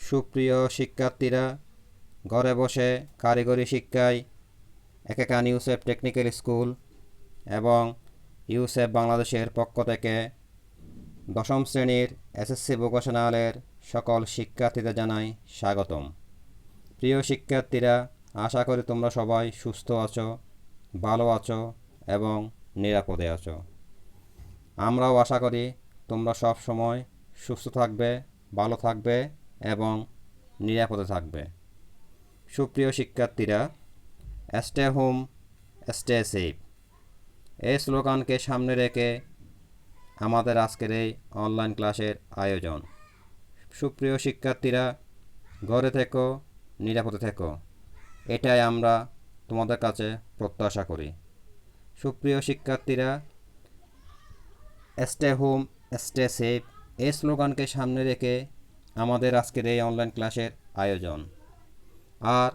সুপ্রিয় শিক্ষার্থীরা, ঘরে বসে কারিগরি শিক্ষায় একেকান ইউসেফ টেকনিক্যাল স্কুল এবং ইউসেফ বাংলাদেশের পক্ষ থেকে দশম শ্রেণীর এসএসসি ভোকেশনালের সকল শিক্ষার্থীদের জানাই স্বাগতম। প্রিয় শিক্ষার্থীরা, আশা করি তোমরা সবাই সুস্থ আছো, ভালো আছো এবং নিরাপদে আছো। আমরাও আশা করি তোমরা সব সময় সুস্থ থাকবে, ভালো থাকবে এবং নিরাপদে থাকবে। সুপ্রিয় শিক্ষার্থীরা, স্টে হোম, স্টে সেফ এই স্লোগানকে সামনে রেখে আমাদের আজকের এই অনলাইন ক্লাসের আয়োজন। সুপ্রিয় শিক্ষার্থীরা, ঘরে থেকো, নিরাপদে থেকো, এটাই আমরা তোমাদের কাছে প্রত্যাশা করি। সুপ্রিয় শিক্ষার্থীরা, স্টে হোম, স্টে সেফ এই স্লোগানকে সামনে রেখে আমাদের আজকের এই অনলাইন ক্লাসের আয়োজন। আর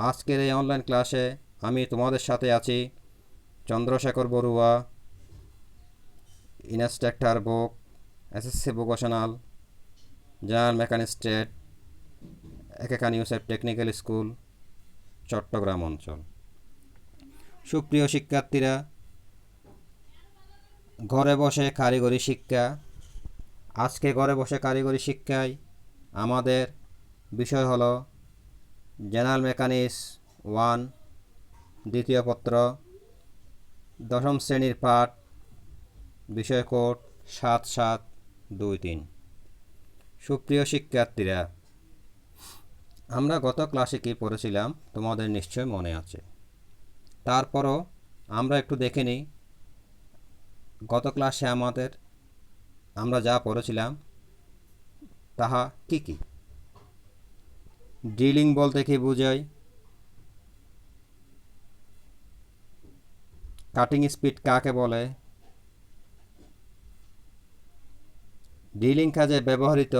আজকের এই অনলাইন ক্লাসে আমি তোমাদের সাথে আছি চন্দ্রশেখর বড়ুয়া, ইনস্ট্রাক্টর বুক, এসএসসি ভোকেশনাল, জেনারেল মেকানিস্ট্রেট, একেকান ইউসেফ টেকনিক্যাল স্কুল, চট্টগ্রাম অঞ্চল। সুপ্রিয় শিক্ষার্থীরা, ঘরে বসে কারিগরি শিক্ষা। আজকে ঘরে বসে কারিগরি শিক্ষায় আমাদের বিষয় হলো জেনারেল মেকানিক্স 1 দ্বিতীয় পত্র, দশম শ্রেণীর পাঠ, বিষয় কোড 7723। সুপ্রিয় শিক্ষার্থীরা, আমরা গত ক্লাসে কী পড়েছিলাম তোমাদের নিশ্চয় মনে আছে। তারপরও আমরা একটু দেখে নিই গত ক্লাসে আমরা যা পড়েছিলাম তাহা কি কি। ড্রিলিং বলতে কি বোঝায়, কাটিং স্পিড কাকে বলে, ড্রিলিং কাজে ব্যবহৃত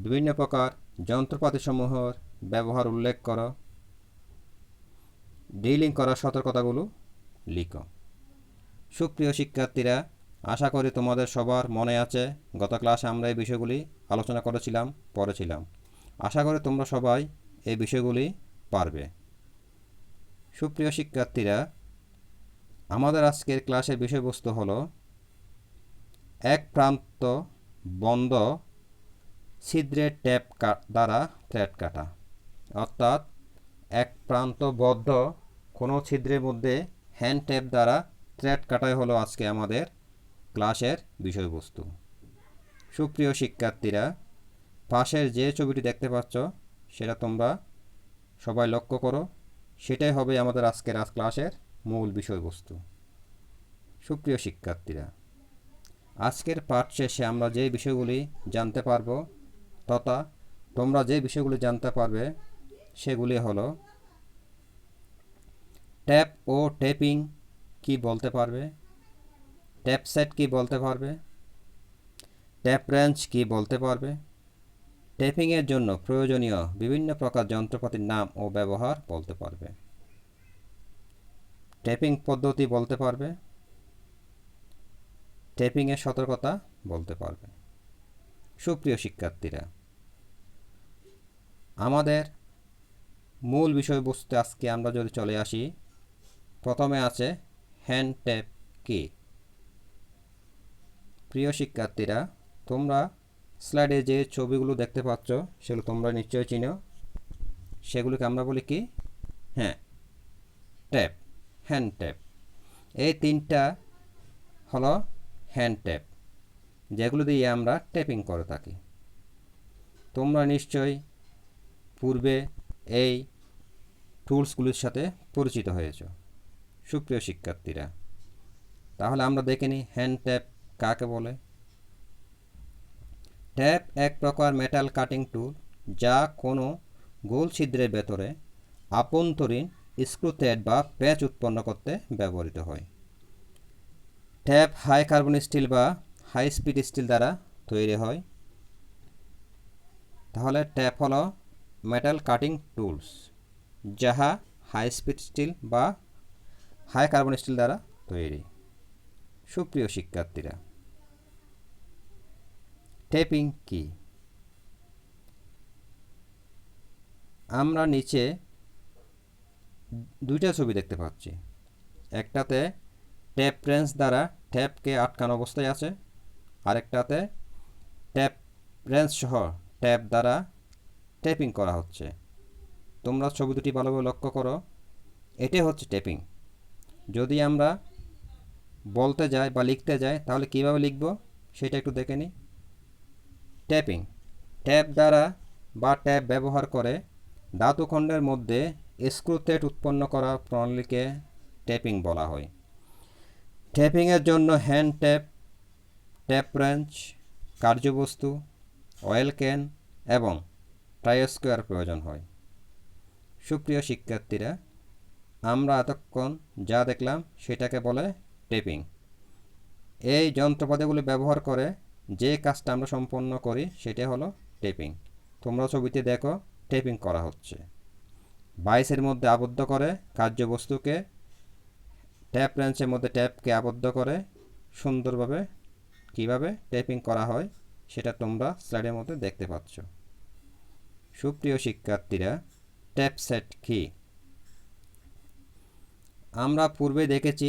বিভিন্ন প্রকার যন্ত্রপাতিসমূহের ব্যবহার উল্লেখ করো, ড্রিলিং করার সতর্কতাগুলো লিখো। সুপ্রিয় শিক্ষার্থীরা, আশা করি তোমাদের সবার মনে আছে গত ক্লাসে আমরা এই বিষয়গুলি আলোচনা পড়েছিলাম। আশা করি তোমরা সবাই এই বিষয়গুলি পারবে। সুপ্রিয় শিক্ষার্থীরা, আমাদের আজকের ক্লাসের বিষয়বস্তু হলো এক প্রান্ত বন্ধ ছিদ্রের ট্যাপ দ্বারা থ্রেড কাটা। অর্থাৎ এক প্রান্ত বদ্ধ কোনো ছিদ্রের মধ্যে হ্যান্ড ট্যাপ দ্বারা থ্রেড কাটাই হলো আজকে আমাদের ক্লাসের বিষয়বস্তু। সুপ্রিয় শিক্ষার্থীরা, পাশের যে ছবিটি দেখতে পাচ্ছ সেটা তোমরা সবাই লক্ষ্য করো, সেটাই হবে আমাদের আজকের ক্লাসের মূল বিষয়বস্তু। সুপ্রিয় শিক্ষার্থীরা, আজকের পাঠ শেষে আমরা যে বিষয়গুলি জানতে পারব তথা তোমরা যে বিষয়গুলি জানতে পারবে সেগুলি হলো ট্যাপ ও টেপিং কি বলতে পারবে, ট্যাপ সেট কি বলতে পারবে, ট্যাপ রেঞ্জ কি বলতে পারবে, টেপিংয়ের জন্য প্রয়োজনীয় বিভিন্ন প্রকার যন্ত্রপাতির নাম ও ব্যবহার বলতে পারবে, টেপিং পদ্ধতি বলতে পারবে, টেপিংয়ের সতর্কতা বলতে পারবে। সুপ্রিয় শিক্ষার্থীরা, আমাদের মূল বিষয়বস্তু আজকে আমরা যদি চলে আসি, প্রথমে আছে হ্যান্ড ট্যাপ কি। প্রিয় শিক্ষার্থীরা, তোমরা স্লাইডে যে ছবিগুলো দেখতে পাচ্ছ সেগুলো তোমরা নিশ্চয়ই চিনো। সেগুলোকে আমরা বলি কি? Tap, hand tap. এই তিনটা হলো হ্যান্ড ট্যাপ, যেগুলো দিয়ে আমরা ট্যাপিং করে থাকি। তোমরা নিশ্চয়ই পূর্বে এই টুলসগুলির সাথে পরিচিত হয়েছ। সুপ্রিয় শিক্ষার্থীরা, তাহলে আমরা দেখে নিই হ্যান্ড ট্যাপ কাকে বলে। ট্যাপ এক প্রকার মেটাল কাটিং টুল, যা কোনো গোল ছিদ্রের ভেতরে আভ্যন্তরীণ স্ক্রু থ্রেড বা প্যাচ উৎপন্ন করতে ব্যবহৃত হয়। ট্যাপ হাই কার্বন স্টিল বা হাই স্পিড স্টিল দ্বারা তৈরি হয়। তাহলে ট্যাপ হলো মেটাল কাটিং টুলস, যাহা হাই স্পিড স্টিল বা হাই কার্বন স্টিল দ্বারা তৈরি। সুপ্রিয় শিক্ষার্থীরা, টেপিং কি? আমরা নিচে দুইটা ছবি দেখতে পাচ্ছি। একটাতে ট্যাপ রেঞ্চ দ্বারা ট্যাপকে আটকানো অবস্থায় আছে, আরেকটাতে ট্যাপ রেঞ্চ সহ ট্যাপ দ্বারা ট্যাপিং করা হচ্ছে। তোমরা ছবি দুটি ভালোভাবে লক্ষ্য করো, এটাই হচ্ছে ট্যাপিং। যদি আমরা বলতে যাই বা লিখতে যাই তাহলে কীভাবে লিখব সেটা একটু দেখে নিই। ট্যাপিং, ট্যাপ দ্বারা বা ট্যাপ ব্যবহার করে ধাতুখণ্ডের মধ্যে স্ক্রু থ্রেড উৎপন্ন করা প্রণালীকে ট্যাপিং বলা হয়। ট্যাপিংয়ের জন্য হ্যান্ড ট্যাপ, ট্যাপ রেঞ্চ, কার্যবস্তু, অয়েল ক্যান এবং ট্রাই স্কোয়ার প্রয়োজন হয়। সুপ্রিয় শিক্ষার্থীরা, আমরা এতক্ষণ যা দেখলাম সেটাকে বলে ট্যাপিং। এই যন্ত্রপাতিগুলি ব্যবহার করে যে কাজটা আমরা সম্পন্ন করি সেটা হলো ট্যাপিং। তোমরা ছবিতে দেখো ট্যাপিং করা হচ্ছে। বাইসের মধ্যে আবদ্ধ করে কার্যবস্তুকে ট্যাপ রেঞ্চের মধ্যে ট্যাপকে আবদ্ধ করে সুন্দরভাবে কিভাবে ট্যাপিং করা হয় সেটা তোমরা স্লাইডের মধ্যে দেখতে পাচ্ছ। সুপ্রিয় শিক্ষার্থীরা, ট্যাপ সেট কি? আমরা পূর্বে দেখেছি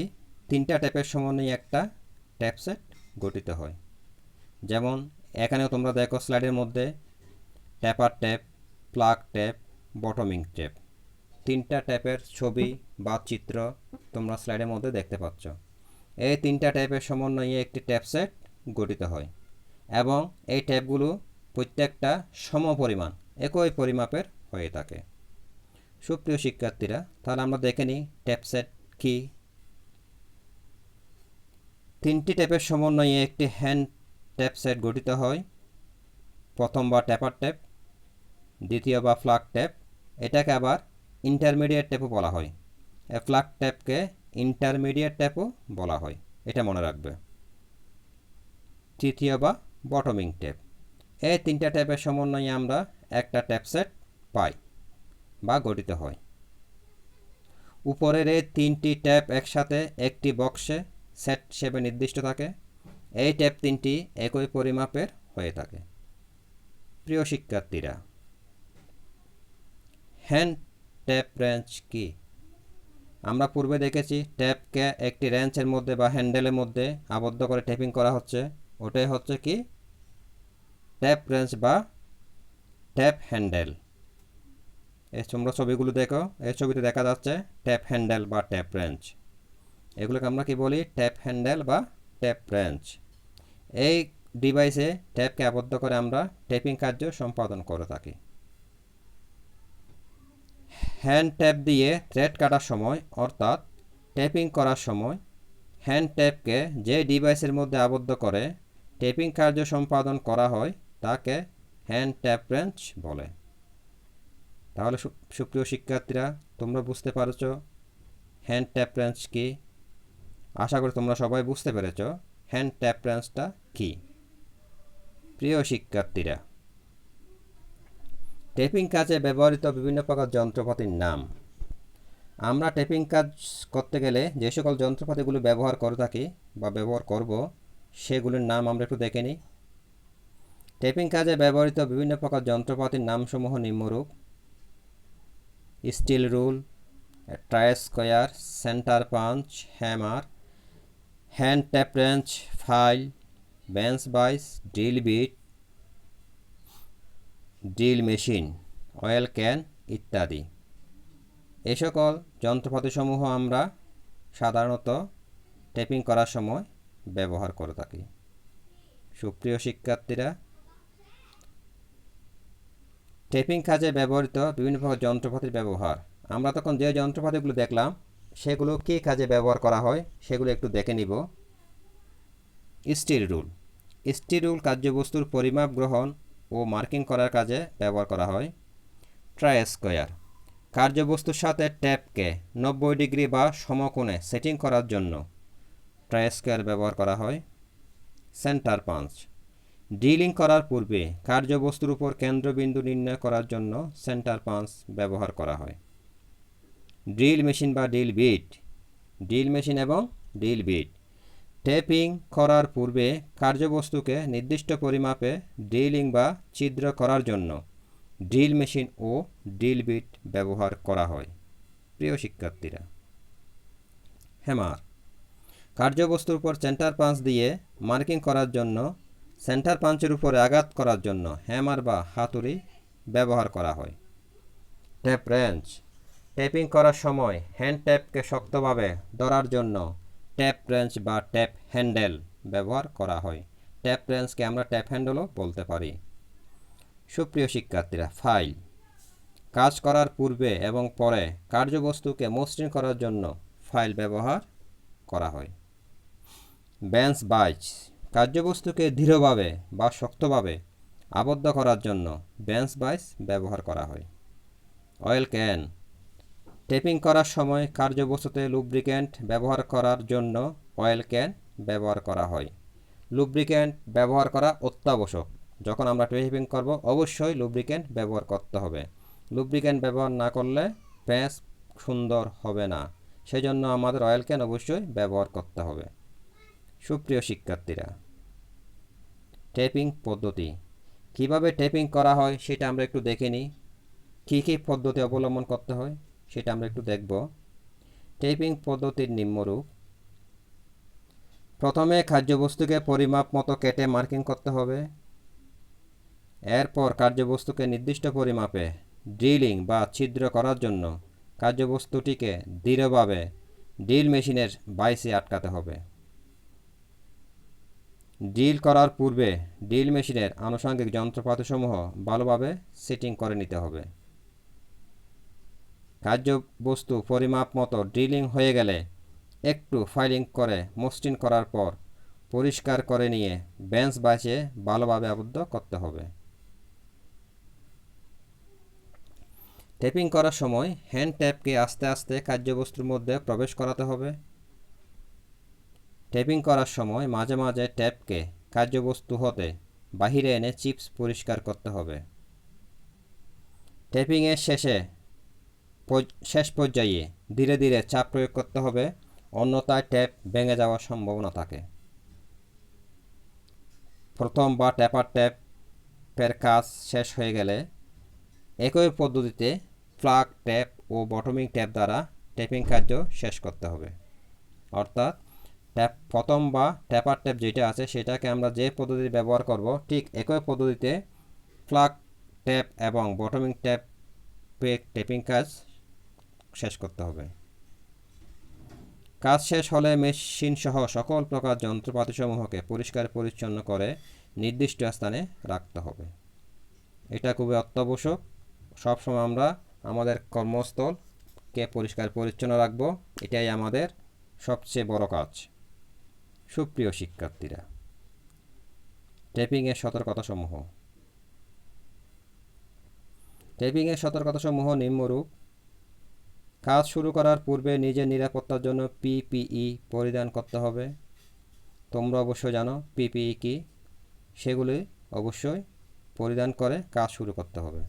3টা ট্যাপের সমন্বয়ে একটা ট্যাপ সেট গঠিত হয়। যেমন এখানেও তোমরা দেখো স্লাইডের মধ্যে ট্যাপার ট্যাপ, প্লাগ ট্যাপ, বটমিং ট্যাপ, 3টা ট্যাপের ছবি বা চিত্র তোমরা স্লাইডের মধ্যে দেখতে পাচ্ছ। এই 3টা ট্যাপের সমন্বয়ে একটি ট্যাপ সেট গঠিত হয় এবং এই ট্যাপগুলো প্রত্যেকটা সমপরিমাণ একই পরিমাপের হয়ে থাকে। সুপ্রিয় শিক্ষার্থীরা, তাহলে আমরা দেখে নিই ট্যাপ সেট কি। 3টি ট্যাপের সমন্বয়ে একটি হ্যান্ড ট্যাপ সেট গঠিত হয়। প্রথম বা ট্যাপার ট্যাপ, দ্বিতীয় বা ফ্লাগ ট্যাপ, এটাকে আবার ইন্টারমিডিয়েট ট্যাপও বলা হয়। ফ্লাগ ট্যাপকে ইন্টারমিডিয়েট ট্যাপও বলা হয়, এটা মনে রাখবে। তৃতীয় বা বটমিং ট্যাপ। এই 3টা ট্যাপের সমন্বয়ে আমরা একটা ট্যাপ সেট পাই বা গঠিত হয়। উপরের এই 3টি ট্যাপ একসাথে একটি বক্সে সেট হিসেবে নির্দিষ্ট থাকে। এই ট্যাপ 3টি একই পরিমাপের হয়ে থাকে। প্রিয় শিক্ষার্থীরা, হ্যান্ড ট্যাপ রেঞ্চ কি? আমরা পূর্বে দেখেছি ট্যাপকে একটি রেঞ্চের মধ্যে বা হ্যান্ডেলের মধ্যে আবদ্ধ করে ট্যাপিং করা হচ্ছে, ওটাই হচ্ছে কি ট্যাপ রেঞ্চ বা ট্যাপ হ্যান্ডেল। এই তোমরা ছবিগুলো দেখো, এই ছবিতে দেখা যাচ্ছে ট্যাপ হ্যান্ডেল বা ট্যাপ রেঞ্চ। এগুলোকে আমরা কি বলি? ট্যাপ হ্যান্ডেল বা ট্যাপ রেঞ্চ। এই ডিভাইসে ট্যাপকে আবদ্ধ করে আমরা ট্যাপিং কার্য সম্পাদন করে থাকি। হ্যান্ড ট্যাপ দিয়ে থ্রেড কাটার সময় অর্থাৎ ট্যাপিং করার সময় হ্যান্ড ট্যাপকে যে ডিভাইসের মধ্যে আবদ্ধ করে ট্যাপিং কার্য সম্পাদন করা হয় তাকে হ্যান্ড ট্যাপ রেঞ্চ বলে। তাহলে সুপ্রিয় শিক্ষার্থীরা, তোমরা বুঝতে পারছ হ্যান্ড ট্যাপ রেঞ্চ কি। আশা করি তোমরা সবাই বুঝতে পেরেছ হ্যান্ড ট্যাপ রেঞ্চটা কি। প্রিয় শিক্ষার্থীরা, ট্যাপিং কাজে ব্যবহৃত বিভিন্ন প্রকার যন্ত্রপাতির নাম। আমরা ট্যাপিং কাজ করতে গেলে যে সকল যন্ত্রপাতিগুলো ব্যবহার করে থাকি বা ব্যবহার করব সেগুলির নাম আমরা একটু দেখে নিই। ট্যাপিং কাজে ব্যবহৃত বিভিন্ন প্রকার যন্ত্রপাতির নামসমূহ নিম্নরূপ: steel rule, try square, centre punch, hammer, hand tap wrench, file, bench vice, drill bit, drill machine, oil can ইত্যাদি। এই সকল যন্ত্রপাতিসমূহ আমরা সাধারণত ট্যাপিং করার সময় ব্যবহার করে থাকি। সুপ্রিয় শিক্ষার্থীরা, ট্যাপিং কাজে ব্যবহৃত বিভিন্ন প্রকার যন্ত্রপাতির ব্যবহার। আমরা তখন যে যন্ত্রপাতিগুলো দেখলাম সেগুলো কী কাজে ব্যবহার করা হয় সেগুলো একটু দেখে নিব। Steel rule. স্টিল রুল কার্যবস্তুর পরিমাপ গ্রহণ ও মার্কিং করার কাজে ব্যবহার করা হয়। Try square. কার্যবস্তুর সাথে ট্যাপকে 90 ডিগ্রি বা সমকোণে সেটিং করার জন্য ট্রাই স্কোয়ার ব্যবহার করা হয়। Centre punch. ড্রিলিং করার পূর্বে কার্যবস্তুর উপর কেন্দ্রবিন্দু নির্ণয় করার জন্য সেন্টার পাঞ্চ ব্যবহার করা হয়। ড্রিল মেশিন বা ড্রিল বিট। ড্রিল মেশিন এবং ড্রিল বিট ট্যাপিং করার পূর্বে কার্যবস্তুকে নির্দিষ্ট পরিমাপে ড্রিলিং বা ছিদ্র করার জন্য ড্রিল মেশিন ও ড্রিল বিট ব্যবহার করা হয়। প্রিয় শিক্ষার্থীরা, হ্যামার কার্যবস্তুর উপর সেন্টার পাঞ্চ দিয়ে মার্কিং করার জন্য, সেন্টার পাঞ্চের উপরে আঘাত করার জন্য হ্যামার বা হাতুড়ি ব্যবহার করা হয়। ট্যাপ রেঞ্চ ট্যাপিং করার সময় হ্যান্ড ট্যাপকে শক্তভাবে ধরার জন্য ট্যাপ রেঞ্চ বা ট্যাপ হ্যান্ডেল ব্যবহার করা হয়। ট্যাপ রেঞ্চকে আমরা ট্যাপ হ্যান্ডেলও বলতে পারি। সুপ্রিয় শিক্ষার্থীরা, ফাইল কাজ করার পূর্বে এবং পরে কার্যবস্তুকে মসৃণ করার জন্য ফাইল ব্যবহার করা হয়। বেঞ্চ বাইচ কার্যবস্তুকে দৃঢ়ভাবে বা শক্তভাবে আবদ্ধ করার জন্য বেঞ্চ বাইচ ব্যবহার করা হয়। অয়েল ক্যান টেপিং করার সময় কার্যবস্তুতে লুব্রিক্যান্ট ব্যবহার করার জন্য অয়েল ক্যান ব্যবহার করা হয়। লুব্রিক্যান্ট ব্যবহার করা অত্যাবশ্যক। যখন আমরা টেপিং করব অবশ্যই লুব্রিক্যান্ট ব্যবহার করতে হবে। লুব্রিক্যান্ট ব্যবহার না করলে প্যাঁচ সুন্দর হবে না, সেজন্য আমাদের অয়েল ক্যান অবশ্যই ব্যবহার করতে হবে। সুপ্রিয় শিক্ষার্থীরা, টেপিং পদ্ধতি কিভাবে টেপিং করা হয় সেটা আমরা একটু দেখে নিই। কী কী পদ্ধতি অবলম্বন করতে হয় সেটা আমরা একটু দেখব। টেপিং পদ্ধতির নিম্নরূপ: প্রথমে কার্যবস্তুকে পরিমাপ মতো কেটে মার্কিং করতে হবে। এরপর কার্যবস্তুকে নির্দিষ্ট পরিমাপে ড্রিলিং বা ছিদ্র করার জন্য কার্যবস্তুটিকে দৃঢ়ভাবে ড্রিল মেশিনের বাইসে আটকাতে হবে। ড্রিল করার পূর্বে ড্রিল মেশিনের আনুষঙ্গিক যন্ত্রপাতিসমূহ ভালোভাবে সেটিং করে নিতে হবে। কার্যবস্তু পরিমাপ মতো ড্রিলিং হয়ে গেলে একটু ফাইলিং করে মসৃণ করার পর পরিষ্কার করে নিয়ে বেঞ্চ বাইসে ভালোভাবে আবদ্ধ করতে হবে। টেপিং করার সময় হ্যান্ড ট্যাপকে আস্তে আস্তে কার্যবস্তুর মধ্যে প্রবেশ করাতে হবে। টেপিং করার সময় মাঝে মাঝে ট্যাপকে কার্যবস্তু হতে বাহিরে এনে চিপস পরিষ্কার করতে হবে। টেপিংয়ের শেষ পর্যায়ে ধীরে ধীরে চাপ প্রয়োগ করতে হবে, অন্যথায় ট্যাপ ভেঙে যাওয়ার সম্ভাবনা থাকে। প্রথম বা ট্যাপার ট্যাপের কাজ শেষ হয়ে গেলে একই পদ্ধতিতে প্লাগ ট্যাপ ও বটমিং ট্যাপ দ্বারা টেপিং কার্য শেষ করতে হবে। অর্থাৎ প্রথম বা ট্যাপার ট্যাপ যেটা আছে সেটাকে আমরা যে পদ্ধতি ব্যবহার করব ঠিক একই পদ্ধতিতে প্লাগ ট্যাপ এবং বটমিং ট্যাপে টেপিং কাজ শেষ করতে হবে। কাজ শেষ হলে মেশিন সহ সকল প্রকার যন্ত্রপাতিসমূহকে পরিষ্কার পরিচ্ছন্ন করে নির্দিষ্ট স্থানে রাখতে হবে। এটা খুবই অত্যাবশ্যক। সবসময় আমরা আমাদের কর্মস্থলকে পরিষ্কার পরিচ্ছন্ন রাখব, এটাই আমাদের সবচেয়ে বড় কাজ। সুপ্রিয় শিক্ষার্থীরা, টেপিংয়ের সতর্কতাসমূহ। টেপিংয়ের সতর্কতাসমূহ নিম্নরূপ: কাজ শুরু করার পূর্বে নিজের নিরাপত্তার জন্য পিপিই পরিধান করতে হবে। তোমরা অবশ্যই জানো পিপিই কি, সেগুলি অবশ্যই পরিধান করে কাজ শুরু করতে হবে।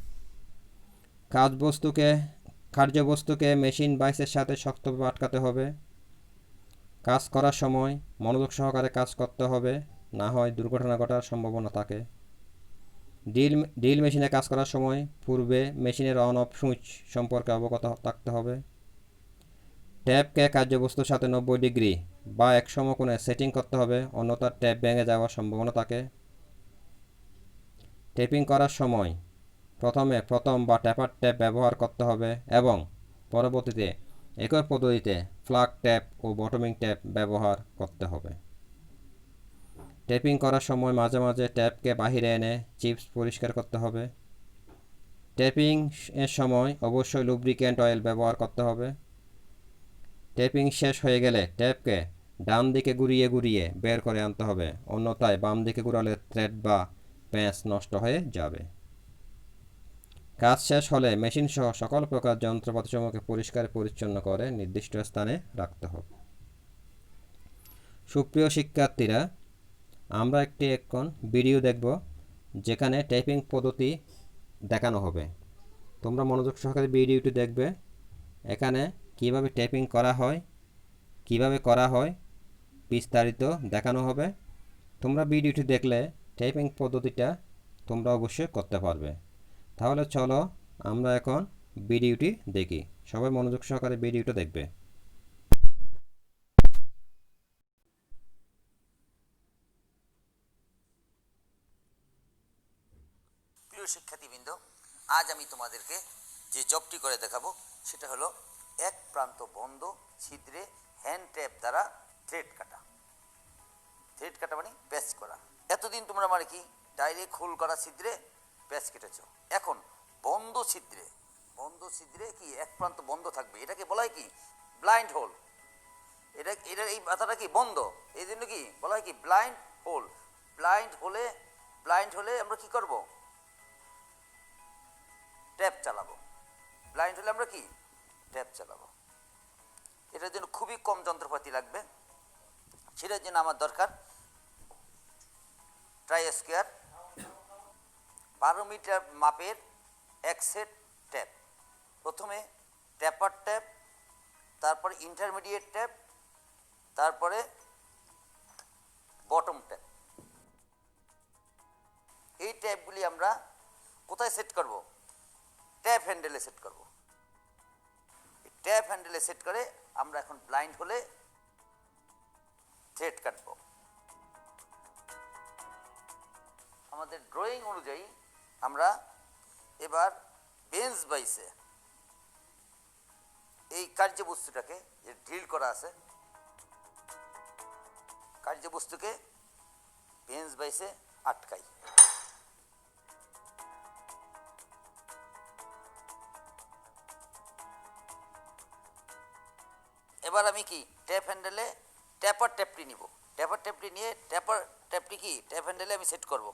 কার্যবস্তুকে মেশিন বাইসের সাথে শক্তভাবে আটকাতে হবে। কাজ করার সময় মনোযোগ সহকারে কাজ করতে হবে, না হয় দুর্ঘটনা ঘটার সম্ভাবনা থাকে। ড্রিল মেশিনে কাজ করার সময় পূর্বে মেশিনের অন অফ সুইচ সম্পর্কে অবগত থাকতে হবে। ট্যাপকে কার্যবস্তুর সাথে 90 ডিগ্রি বা 1 সমকোণে সেটিং করতে হবে, অন্যথায় ট্যাপ ভেঙে যাওয়ার সম্ভাবনা থাকে। টেপিং করার সময় প্রথমে প্রথম বা ট্যাপার ট্যাপ ব্যবহার করতে হবে এবং পরবর্তীতে একই পদ্ধতিতে প্লাগ ট্যাপ ও বটমিং ট্যাপ ব্যবহার করতে হবে। টেপিং করার সময় মাঝে মাঝে ট্যাপকে বাহিরে এনে চিপস পরিষ্কার করতে হবে। টেপিং এর সময় অবশ্যই লুব্রিক্যান্ট অয়েল ব্যবহার করতে হবে। টেপিং শেষ হয়ে গেলে ট্যাপকে ডান দিকে ঘুরিয়ে ঘুরিয়ে বের করে আনতে হবে, অন্যথায় বাম দিকে ঘুরালে থ্রেড বা প্যাঁচ নষ্ট হয়ে যাবে। কাজ শেষ হলে মেশিন সহ সকল প্রকার যন্ত্রপাতিসমূহকে পরিষ্কার পরিচ্ছন্ন করে নির্দিষ্ট স্থানে রাখতে হবে। সুপ্রিয় শিক্ষার্থীরা, আমরা একটি এখন ভিডিও দেখব যেখানে টাইপিং পদ্ধতি দেখানো হবে। তোমরা মনোযোগ সহকারে ভিডিওটি দেখবে। এখানে কিভাবে টাইপিং করা হয় বিস্তারিত দেখানো হবে। তোমরা ভিডিওটি দেখলে টাইপিং পদ্ধতিটা তোমরা অবশ্যই করতে পারবে। তাহলে চলো আমরা এখন ভিডিওটি দেখি। সবাই মনোযোগ সহকারে ভিডিওটা দেখবে। প্রিয় শিক্ষার্থীবৃন্দ, আজ আমি তোমাদেরকে যে জবটি করে দেখাবো সেটা হলো এক প্রান্ত বন্ধ ছিদ্রে হ্যান্ড ট্যাপ দ্বারা থ্রেড কাটা। থ্রেড কাটা মানে প্যাচ করা। এতদিন তোমরা মানে কি ডাইরেক্ট হোল করা ছিদ্রে প্যাচ কেটেছ। এখন বন্ধ ছিদ্রে কি এক প্রান্ত বন্ধ থাকবে, এটাকে বলা হয় কি ব্লাইন্ড হোল। এটার এই মাথাটা কি বন্ধ, এই জন্য কি বলা হয় কি ব্লাইন্ড হোল। ব্লাইন্ড হলে আমরা কি করব, ট্যাপ চালাবো। ব্লাইন্ড হলে আমরা কি ট্যাপ চালাবো। এটার জন্য খুবই কম যন্ত্রপাতি লাগবে। সেটার জন্য আমার দরকার ট্রাই স্কোয়ার 12 মিটার মাপের এক সেট ট্যাপ। প্রথমে ট্যাপার ট্যাপ, তারপরে ইন্টারমিডিয়েট ট্যাপ, তারপরে বটম ট্যাপ। এই ট্যাপগুলি আমরা কোথায় সেট করব, ট্যাপ হ্যান্ডেলে সেট করব। ট্যাপ হ্যান্ডেলে সেট করে আমরা এখন ব্লাইন্ড হলে থ্রেড কাটব। আমাদের ড্রয়িং অনুযায়ী আমরা এবার বেঞ্চ বাইসে এই কার্যবস্তুটাকে যে ড্রিল করা আছে, কার্যবস্তুকে বেঞ্চ বাইসে আটকাই। এবার আমি কি ট্যাপ হ্যান্ডেলে ট্যাপার ট্যাপটি নিব। ট্যাপার ট্যাপটি নিয়ে ট্যাপার ট্যাপটি কি ট্যাপ হ্যান্ডেলে আমি সেট করব।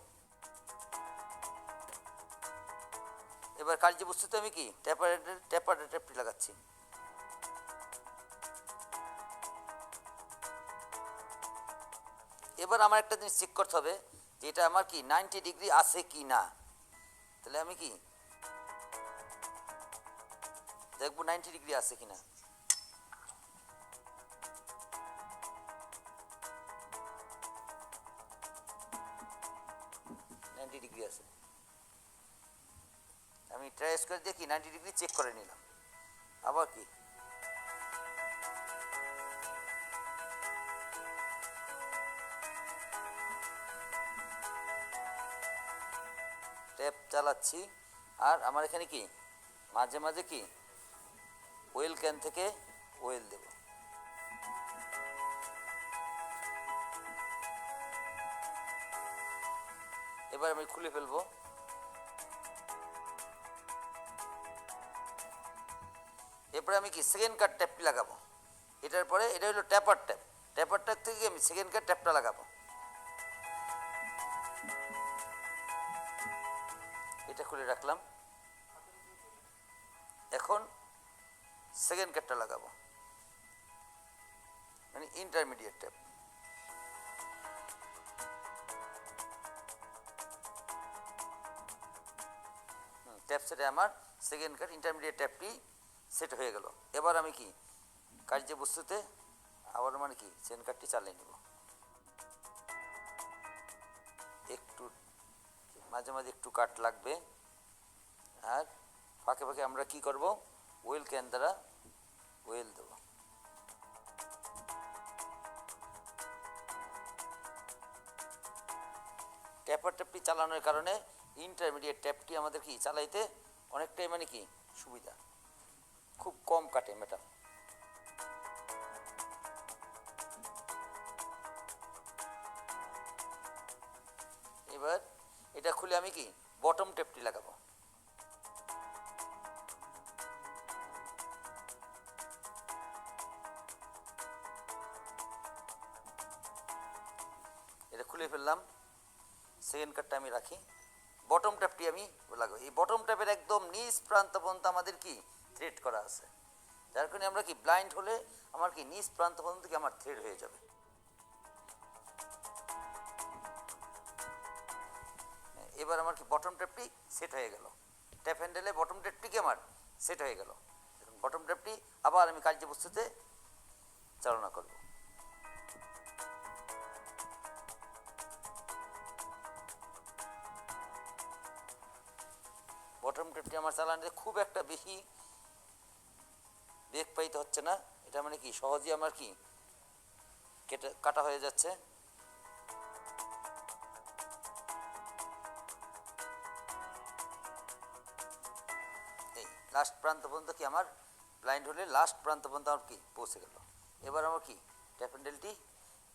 এবার কার্যবস্তুতে আমি কি ট্যাপার ট্যাপটি লাগাচ্ছি। এবার আমার একটা জিনিস চেক করতে হবে যে এটা আমার কি 90 ডিগ্রি আছে কি না। তাহলে আমি কি দেখবো 90 ডিগ্রি আছে কিনা। ডিগ্রি আছে, আমি ট্রাই স্কোয়ার দিয়ে কি 90 ডিগ্রি চেক করে নিলাম। আবার কি ট্যাপ চালাচ্ছি, আর আমার এখানে কি মাঝে মাঝে কি ওয়েল ক্যান থেকে ওয়েল দেব। এবার আমি খুলে ফেলবো। এরপরে আমি কি সেকেন্ড কাট ট্যাপটি লাগাবো। এটার পরে এটা হলো ট্যাপার ট্যাপ। ট্যাপার ট্যাপ থেকে আমি সেকেন্ড কাট ট্যাপটা লাগাবো। এটা খুলে রাখলাম। এখন সেকেন্ড কাটটা লাগাবো, মানে ইন্টারমিডিয়েট ট্যাপ। ট্যাপ সেটে আমার সেকেন্ড কাট ইন্টারমিডিয়েট ট্যাপটি সেট হয়ে গেল। এবার আমি কি কার্যবস্তুতে আবার মানে কি সেকেন্ড কাটটি চালিয়ে নেব। একটু মাঝে মাঝে একটু কাট লাগবে, আর ফাঁকে ফাঁকে আমরা কি করব, ওয়েল ক্যান দ্বারা ওয়েল দেব। ট্যাপার ট্যাপটি চালানোর কারণে ইন্টারমিডিয়েট ট্যাপটি আমাদের কি চালাইতে অনেকটাই মানে কি সুবিধা, খুব কম কাটে মেটাল। এবার এটা খুলে আমি কি বটম ট্যাপটি লাগাবো। এটা খুলে ফেললাম। সেকেন্ড কাটটা আমি রাখি, বটম ট্যাপটি আমি লাগাবো। এই বটম ট্যাপের একদম নিচ প্রান্ত পর্যন্ত আমাদের কি থ্রেড করা আছে, যার কারণে আমরা কি ব্লাইন্ড হলে আমার কি নিচ প্রান্ত পর্যন্ত কি আমার থ্রেড হয়ে যাবে। এবার আমার কি বটম ট্যাপটি সেট হয়ে গেল। ট্যাপ হ্যান্ডেলে বটম ট্যাপটি কি আমার সেট হয়ে গেল। এখন বটম ট্যাপটি আবার আমি কার্যবস্তুতে চালনা করব। বটম টেপটি আমার চালানোতে খুব একটা বেশি বেগ পাইতে হচ্ছে না, এটা মানে কি সহজেই আমার কি কাটা হয়ে যাচ্ছে। এই লাস্ট প্রান্ত পর্যন্ত কি আমার ব্লাইন্ড হলে লাস্ট প্রান্ত পর্যন্ত আমার কি পৌঁছে গেল। এবার আমার কি ট্যাপ হ্যান্ডেলটি,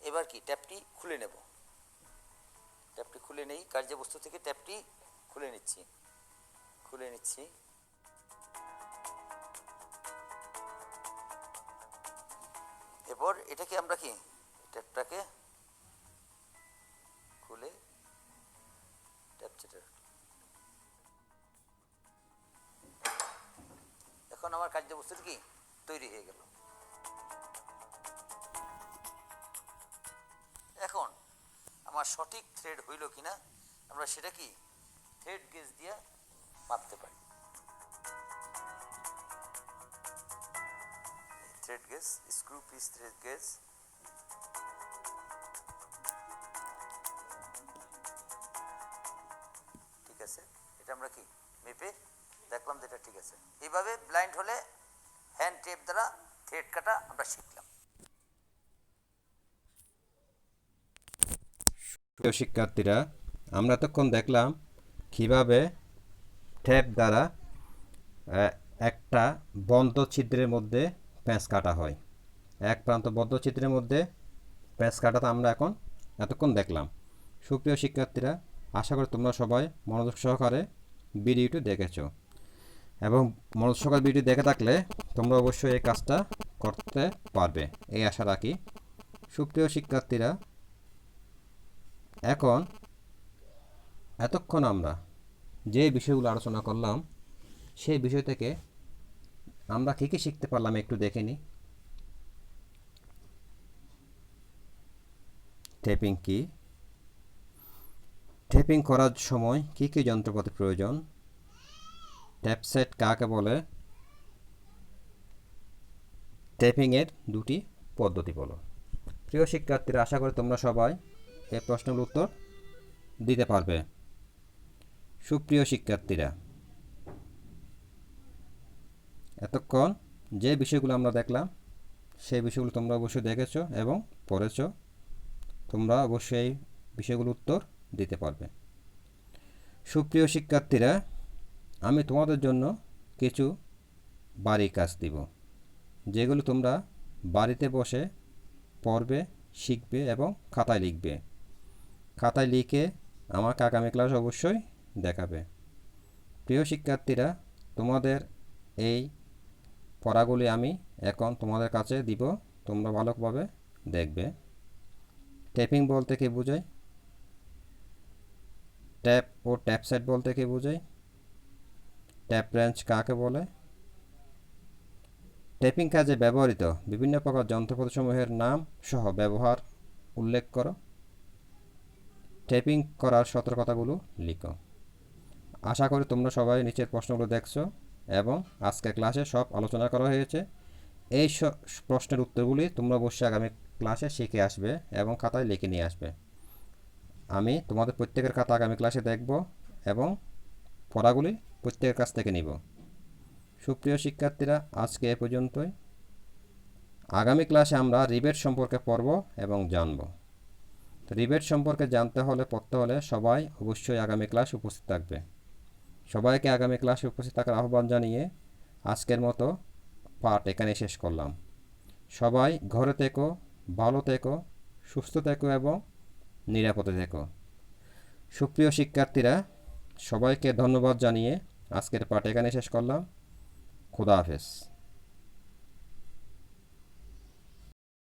এবার কি ট্যাপটি খুলে নেব, ট্যাপটি খুলে নেই, কার্যবস্তু থেকে ট্যাপটি খুলে নিচ্ছি, খুলে নিচ্ছি। এরপর এটাকে আমরা কি ট্যাপটাকে খুলে ট্যাপ চেটে, এখন আমার কার্যবস্তুটি কি তৈরি হয়ে গেল। এখন আমার সঠিক থ্রেড হইল কিনা আমরা সেটা কি থ্রেড গেজ দিয়ে মাপতে পারি। Thread gauge, screw piece thread gauge, ঠিক আছে, এটা আমরা কি মেপে দেখলাম যে এটা ঠিক আছে। এইভাবে ব্লাইন্ড হলে হ্যান্ড টেপ দ্বারা থ্রেড কাটা আমরা শিখলাম। প্রিয় শিক্ষার্থীরা, আমরা এতক্ষণ দেখলাম কীভাবে ট্যাপ দ্বারা একটা বন্ধ ছিদ্রের মধ্যে প্যাঁচ কাটা হয়। এক প্রান্ত বদ্ধ ছিদ্রের মধ্যে প্যাঁচ কাটাতে আমরা এতক্ষণ দেখলাম। সুপ্রিয় শিক্ষার্থীরা, আশা করি তোমরা সবাই মনোযোগ সহকারে ভিডিওটি দেখেছো, এবং মনোযোগ সহকারে ভিডিও দেখে থাকলে তোমরা অবশ্যই এই কাজটা করতে পারবে এই আশা রাখি। সুপ্রিয় শিক্ষার্থীরা, এতক্ষণ আমরা যে বিষয়গুলো আলোচনা করলাম সেই বিষয় থেকে আমরা কী কী শিখতে পারলাম একটু দেখে নিই। টেপিং কি, টেপিং করার সময় কী কী যন্ত্রপাতি প্রয়োজন, ট্যাপ সেট কাকে বলে, টেপিংয়ের দুটি পদ্ধতি বলো। প্রিয় শিক্ষার্থীরা, আশা করি তোমরা সবাই এই প্রশ্নের উত্তর দিতে পারবে। সুপ্রিয় শিক্ষার্থীরা, এতক্ষণ যে বিষয়গুলো আমরা দেখলাম সেই বিষয়গুলো তোমরা অবশ্যই দেখেছো এবং পড়েছো, তোমরা অবশ্যই এই বিষয়গুলোর উত্তর দিতে পারবে। সুপ্রিয় শিক্ষার্থীরা, আমি তোমাদের জন্য কিছু বাড়ির কাজ দিব, যেগুলো তোমরা বাড়িতে বসে পড়বে, শিখবে এবং খাতায় লিখবে। খাতায় লিখে আমাকে আগামী ক্লাস অবশ্যই দেখাবে। প্রিয় শিক্ষার্থীরা, তোমাদের এই পড়াগুলি আমি এখন তোমাদের কাছে দিব, তোমরা ভালোভাবে দেখবে। টেপিং বলতে কি বোঝায়, ট্যাপ ও ট্যাপ সেট বলতে কি বোঝায়, ট্যাপ রেঞ্চ কাকে বলে, টেপিং কাজে ব্যবহৃত বিভিন্ন প্রকার যন্ত্রপাতিসমূহের নাম সহ ব্যবহার উল্লেখ করো। টেপিং করার সতর্কতাগুলো লিখো। আশা করি তোমরা সবাই নিচের প্রশ্নগুলো দেখছো এবং আজকের ক্লাসে সব আলোচনা করা হয়েছে। এই প্রশ্নের উত্তরগুলি তোমরা অবশ্যই আগামী ক্লাসে শিখে আসবে এবং খাতায় লিখে নিয়ে আসবে। আমি তোমাদের প্রত্যেকের খাতা আগামী ক্লাসে দেখব এবং পড়াগুলি প্রত্যেকের কাছ থেকে নিব। সুপ্রিয় শিক্ষার্থীরা, আজকে এ পর্যন্তই। আগামী ক্লাসে আমরা রিবেট সম্পর্কে পড়ব এবং জানব। রিবেট সম্পর্কে জানতে হলে, পড়তে হলে সবাই অবশ্যই আগামী ক্লাসে উপস্থিত থাকবে। সবাইকে আগামী ক্লাসে উপস্থিত থাকার আহ্বান জানিয়ে আজকের মতো পাঠ এখানে শেষ করলাম। সবাই ঘরে থেকো, ভালো থেকো, সুস্থ থেকো এবং নিরাপদে থেকো। সুপ্রিয় শিক্ষার্থীরা, সবাইকে ধন্যবাদ জানিয়ে আজকের পাঠ এখানে শেষ করলাম। খোদা হাফেজ।